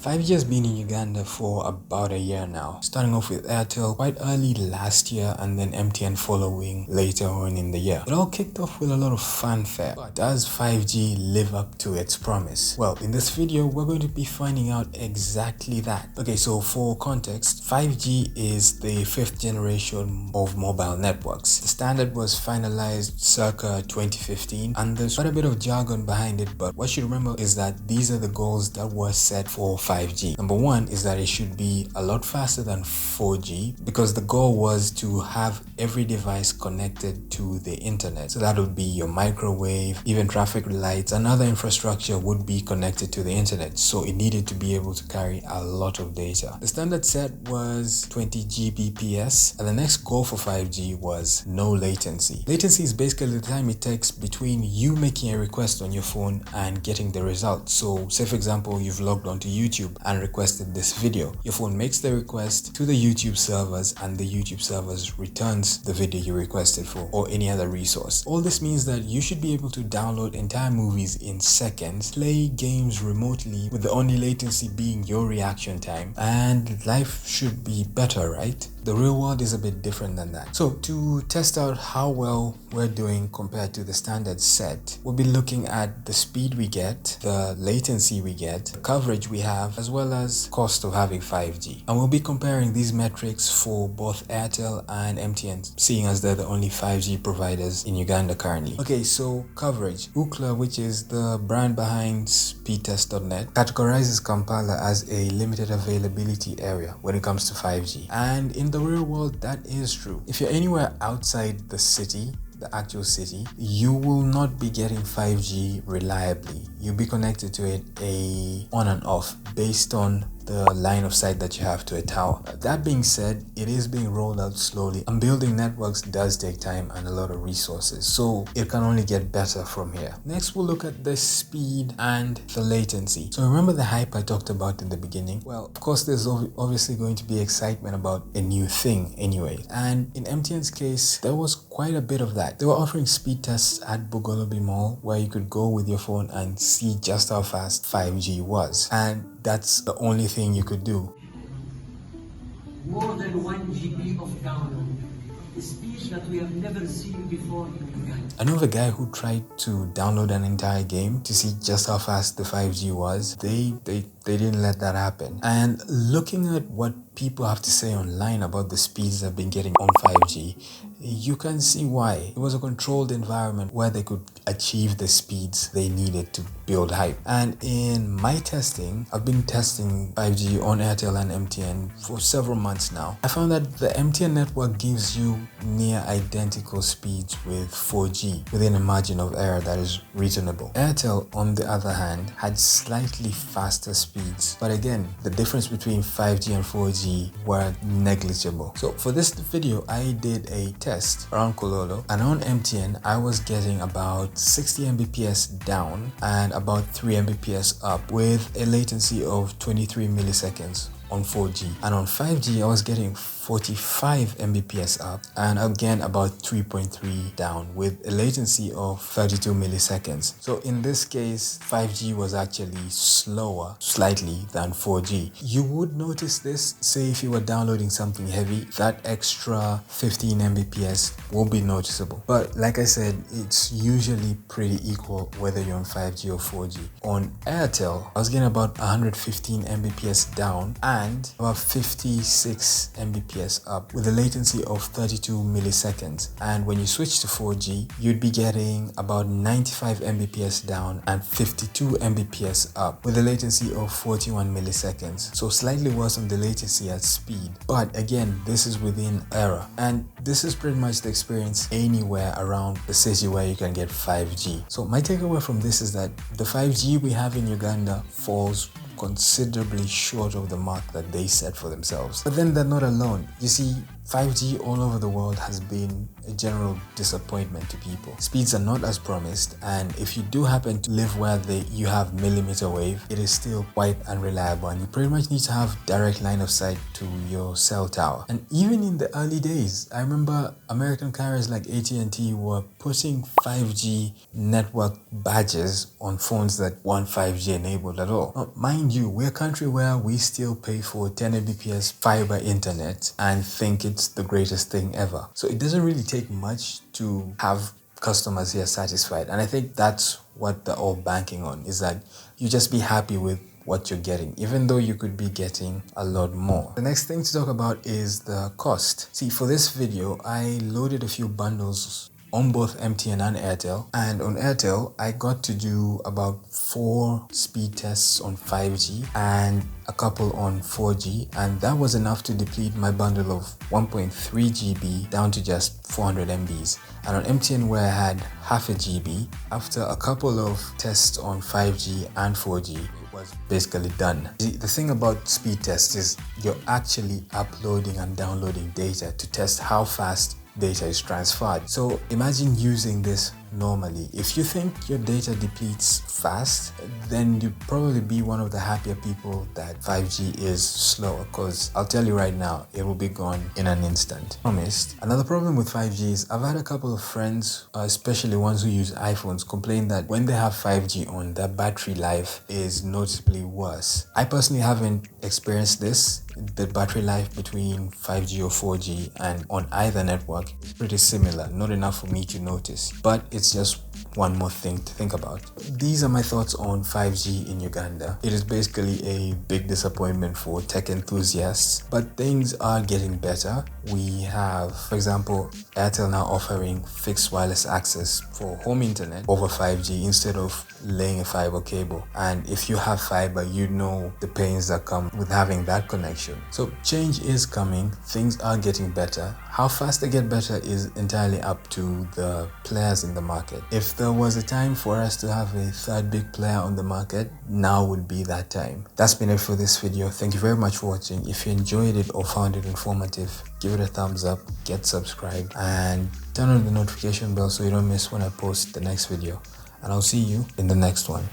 5G has been in Uganda for about a year now, starting off with Airtel quite early last year and then MTN following later on in the year. It all kicked off with a lot of fanfare, but does 5G live up to its promise? Well, in this video, we're going to be finding out exactly that. Okay, so for context, 5G is the 5th generation of mobile networks. The standard was finalized circa 2015 and there's quite a bit of jargon behind it, but what you remember is that these are the goals that were set for 5G. Number one is that it should be a lot faster than 4G because the goal was to have every device connected to the internet. So that would be your microwave, even traffic lights, and other infrastructure would be connected to the internet. So it needed to be able to carry a lot of data. The standard set was 20 Gbps, and the next goal for 5G was no latency. Latency is basically the time it takes between you making a request on your phone and getting the result. So say for example, you've logged onto YouTube and requested this video. Your phone makes the request to the YouTube servers and the YouTube servers returns the video you requested for or any other resource. All this means that you should be able to download entire movies in seconds, play games remotely with the only latency being your reaction time, and life should be better, right? The real world is a bit different than that. So to test out how well we're doing compared to the standard set, we'll be looking at the speed we get, the latency we get, the coverage we have, as well as cost of having 5G. And we'll be comparing these metrics for both Airtel and MTN, seeing as they're the only 5G providers in Uganda currently. Okay, so coverage. Ookla, which is the brand behind speedtest.net, categorizes Kampala as a limited availability area when it comes to 5G. And in the real world, that is true. If you're anywhere outside the city, the actual city, you will not be getting 5G reliably. You'll be connected to it on and off based on the line of sight that you have to a tower. That being said, it is being rolled out slowly, and building networks does take time and a lot of resources, so it can only get better from here. Next, we'll look at the speed and the latency. So remember the hype I talked about in the beginning? Well, of course, there's obviously going to be excitement about a new thing anyway, and in MTN's case, there was quite a bit of that. They were offering speed tests at Bugolobi Mall where you could go with your phone and see just how fast 5G was, and that's the only thing you could do. More than 1 GB of download, a speed that we have never seen before in Uganda. I know of a guy who tried to download an entire game to see just how fast the 5G was. They didn't let that happen. And looking at what people have to say online about the speeds they've been getting on 5G, you can see why. It was a controlled environment where they could achieve the speeds they needed to build hype. And in my testing, I've been testing 5G on Airtel and MTN for several months now. I found that the MTN network gives you near identical speeds with 4G within a margin of error that is reasonable. Airtel, on the other hand, had slightly faster speeds, but again, the difference between 5G and 4G were negligible. So for this video, I did a test around Kololo, and on MTN, I was getting about 60 Mbps down and about 3 Mbps up with a latency of 23 milliseconds on 4G, and on 5G I was getting 45 Mbps up and again about 3.3 down with a latency of 32 milliseconds. So in this case, 5G was actually slower slightly than 4G. You would notice this, say if you were downloading something heavy, that extra 15 Mbps will be noticeable. But like I said, it's usually pretty equal whether you're on 5G or 4G. On Airtel, I was getting about 115 Mbps down and about 56 Mbps up with a latency of 32 milliseconds. And when you switch to 4G, you'd be getting about 95 Mbps down and 52 Mbps up with a latency of 41 milliseconds. So slightly worse on the latency at speed. But again, this is within error. And this is pretty much the experience anywhere around the city where you can get 5G. So my takeaway from this is that the 5G we have in Uganda falls considerably short of the mark that they set for themselves. But then they're not alone. You see, 5G all over the world has been a general disappointment to people. Speeds are not as promised, and if you do happen to live where you have millimeter wave, it is still quite unreliable, and you pretty much need to have direct line of sight to your cell tower. And even in the early days, I remember American carriers like AT&T were putting 5G network badges on phones that weren't 5G enabled at all. Now, mind you, we're a country where we still pay for 10 Mbps fiber internet and think it's the greatest thing ever. So it doesn't really take much to have customers here satisfied. And I think that's what they're all banking on, is that you just be happy with what you're getting, even though you could be getting a lot more. The next thing to talk about is the cost. See, for this video, I loaded a few bundles on both MTN and Airtel, and on Airtel I got to do about 4 speed tests on 5G and a couple on 4G, and that was enough to deplete my bundle of 1.3 GB down to just 400 MBs. And on MTN, where I had half a GB, after a couple of tests on 5G and 4G, was basically done. The thing about speed tests is you're actually uploading and downloading data to test how fast data is transferred. So imagine using this normally. If you think your data depletes fast, then you'd probably be one of the happier people that 5G is slow, because I'll tell you right now, it will be gone in an instant. Promised. Another problem with 5G is I've had a couple of friends, especially ones who use iPhones, complain that when they have 5G on, their battery life is noticeably worse. I personally haven't experienced this. The battery life between 5G or 4G and on either network is pretty similar, not enough for me to notice, but it's just one more thing to think about. These are my thoughts on 5G in Uganda. It is basically a big disappointment for tech enthusiasts, but things are getting better. We have, for example, Airtel now offering fixed wireless access for home internet over 5G instead of laying a fiber cable. And if you have fiber, you know the pains that come with having that connection. So change is coming, things are getting better. How fast they get better is entirely up to the players in the market. If there was a time for us to have a third big player on the market, now would be that time. That's been it for this video. Thank you very much for watching. If you enjoyed it or found it informative, give it a thumbs up, get subscribed, and turn on the notification bell so you don't miss when I post the next video. And I'll see you in the next one.